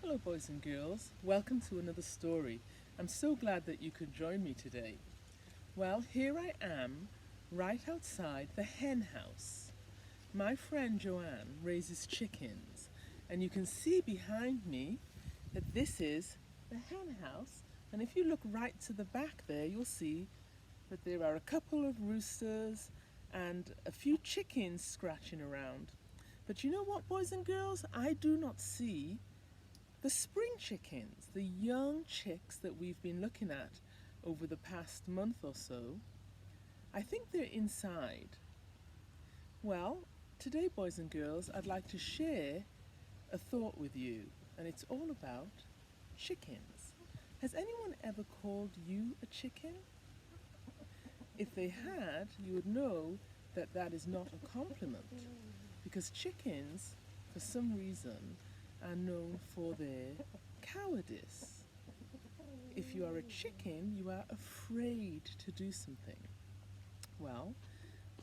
Hello, boys and girls. Welcome to another story. I'm so glad that you could join me today. Well, here I am, right outside the hen house. My friend Joanne raises chickens, and you can see behind me that this is the hen house. And if you look right to the back there, you'll see that there are a couple of roosters and a few chickens scratching around. But you know what, boys and girls? I do not see the spring chickens, the young chicks that we've been looking at over the past month or so. I think they're inside. Well, today, boys and girls, I'd like to share a thought with you, and it's all about chickens. Has anyone ever called you a chicken? If they had, you would know that that is not a compliment, because chickens, for some reason, are known for their cowardice. If you are a chicken, you are afraid to do something. Well,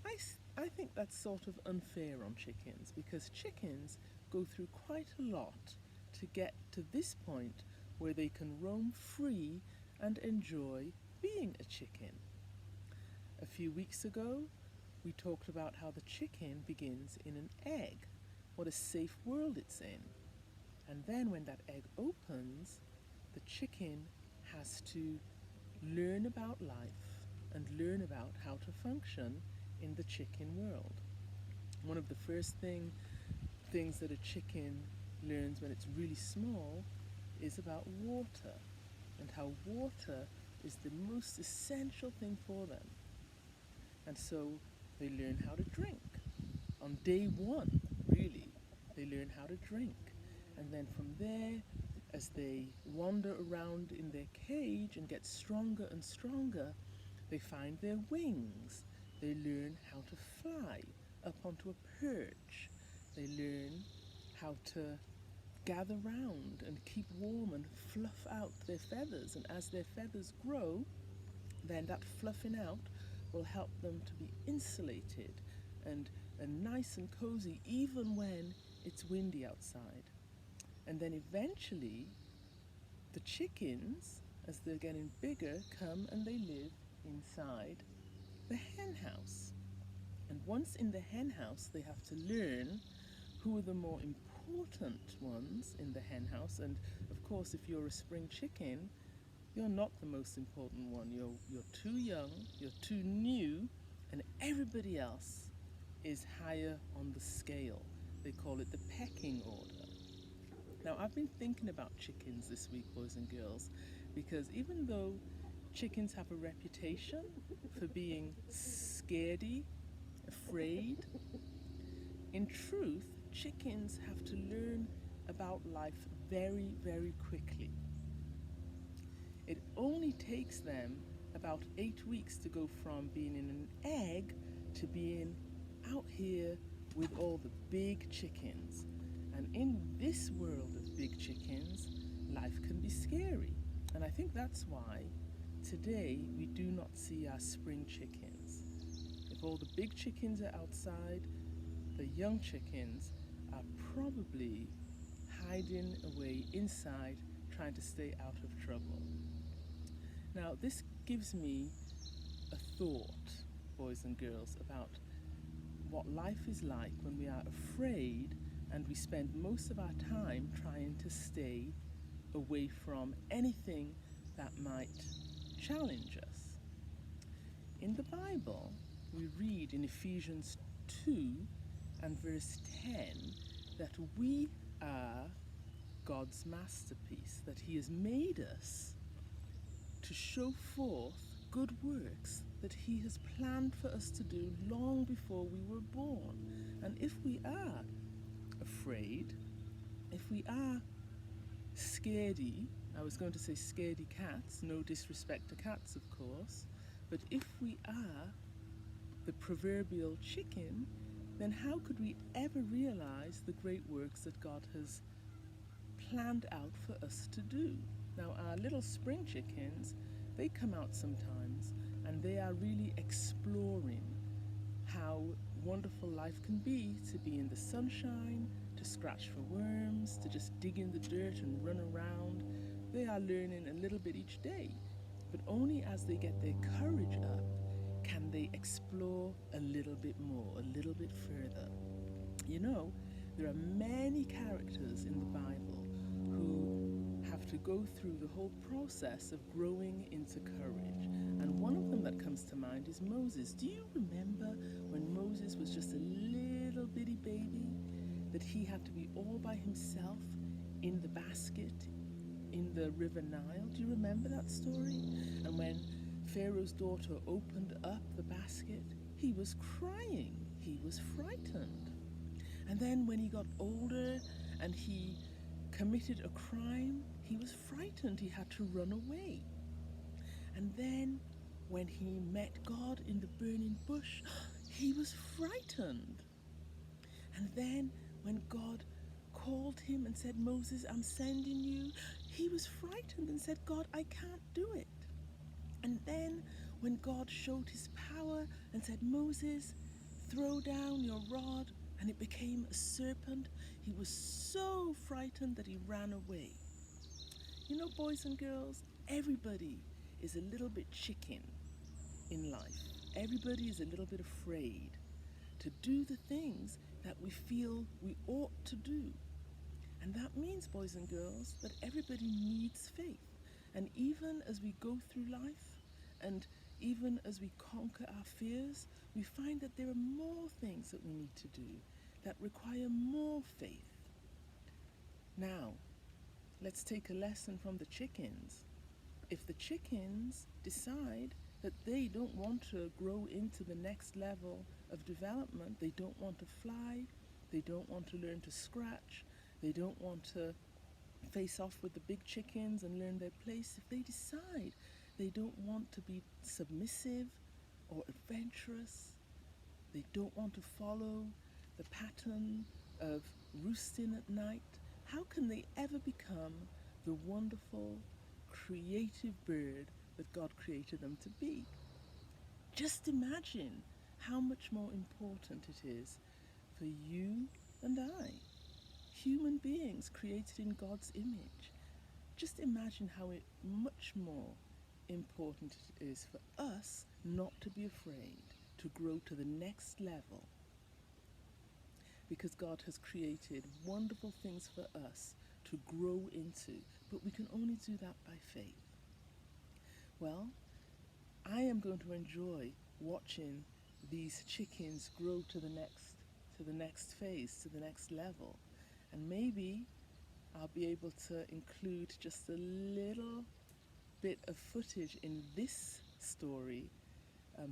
I think that's sort of unfair on chickens, because chickens go through quite a lot to get to this point where they can roam free and enjoy being a chicken. A few weeks ago, we talked about how the chicken begins in an egg, what a safe world it's in. And then when that egg opens, the chicken has to learn about life and learn about how to function in the chicken world. One of the first things that a chicken learns when it's really small is about water, and how water is the most essential thing for them. And so they learn how to drink. On day one, really, they learn how to drink. And then from there, as they wander around in their cage and get stronger and stronger, they find their wings. They learn how to fly up onto a perch. They learn how to gather round and keep warm and fluff out their feathers. And as their feathers grow, then that fluffing out will help them to be insulated and nice and cozy even when it's windy outside. And then eventually, the chickens, as they're getting bigger, come and they live inside the hen house. And once in the hen house, they have to learn who are the more important ones in the hen house. And of course, if you're a spring chicken, you're not the most important one. You're too young, you're too new, and everybody else is higher on the scale. They call it the pecking order. Now, I've been thinking about chickens this week, boys and girls, because even though chickens have a reputation for being scaredy, afraid, in truth, chickens have to learn about life very, very quickly. It only takes them about 8 weeks to go from being in an egg to being out here with all the big chickens. And in this world of big chickens, life can be scary. And I think that's why today we do not see our spring chickens. If all the big chickens are outside, the young chickens are probably hiding away inside, trying to stay out of trouble. Now, this gives me a thought, boys and girls, about what life is like when we are afraid and we spend most of our time trying to stay away from anything that might challenge us. In the Bible, we read in Ephesians 2 and verse 10 that we are God's masterpiece, that He has made us to show forth good works that He has planned for us to do long before we were born. And if we are afraid, if we are scaredy, I was going to say scaredy cats, no disrespect to cats, of course, but if we are the proverbial chicken, then how could we ever realize the great works that God has planned out for us to do? Now, our little spring chickens, they come out sometimes and they are really exploring how wonderful life can be, to be in the sunshine, to to scratch for worms, to just dig in the dirt and run around. They are learning a little bit each day, but only as they get their courage up can they explore a little bit more, a little bit further. You know, there are many characters in the Bible who have to go through the whole process of growing into courage. And one of them that comes to mind is Moses. Do you remember when Moses was just a little bitty baby, that he had to be all by himself in the basket in the River Nile? Do you remember that story? And when Pharaoh's daughter opened up the basket, he was crying. He was frightened. And then when he got older and he committed a crime, he was frightened. He had to run away. And then when he met God in the burning bush, he was frightened. And then when God called him and said, Moses, I'm sending you, he was frightened and said, God, I can't do it. And then when God showed his power and said, Moses, throw down your rod, and it became a serpent, he was so frightened that he ran away. You know, boys and girls, everybody is a little bit chicken in life. Everybody is a little bit afraid to do the things that we feel we ought to do. And that means, boys and girls, that everybody needs faith. And even as we go through life, and even as we conquer our fears, we find that there are more things that we need to do that require more faith. Now, let's take a lesson from the chickens. If the chickens decide that they don't want to grow into the next level of development, they don't want to fly, they don't want to learn to scratch, they don't want to face off with the big chickens and learn their place, if they decide they don't want to be submissive or adventurous, they don't want to follow the pattern of roosting at night, how can they ever become the wonderful, creative bird that God created them to be? Just imagine how much more important it is for you and I, human beings created in God's image. Just imagine how much more important it is for us not to be afraid to grow to the next level, because God has created wonderful things for us to grow into, but we can only do that by faith. Well, I am going to enjoy watching these chickens grow to the next phase, to the next level, and maybe I'll be able to include just a little bit of footage in this story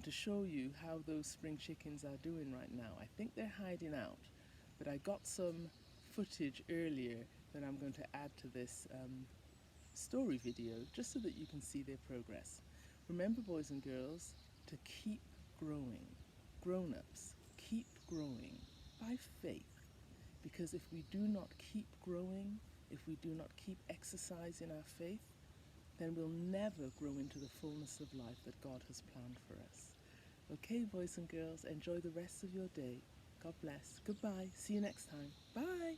to show you how those spring chickens are doing right now. I think they're hiding out, but I got some footage earlier that I'm going to add to this story video just so that you can see their progress. Remember, boys and girls, to keep growing. Grown-ups, keep growing by faith, because if we do not keep growing, if we do not keep exercising our faith, then we'll never grow into the fullness of life that God has planned for us. Okay, boys and girls, enjoy the rest of your day. God bless. Goodbye. See you next time. Bye.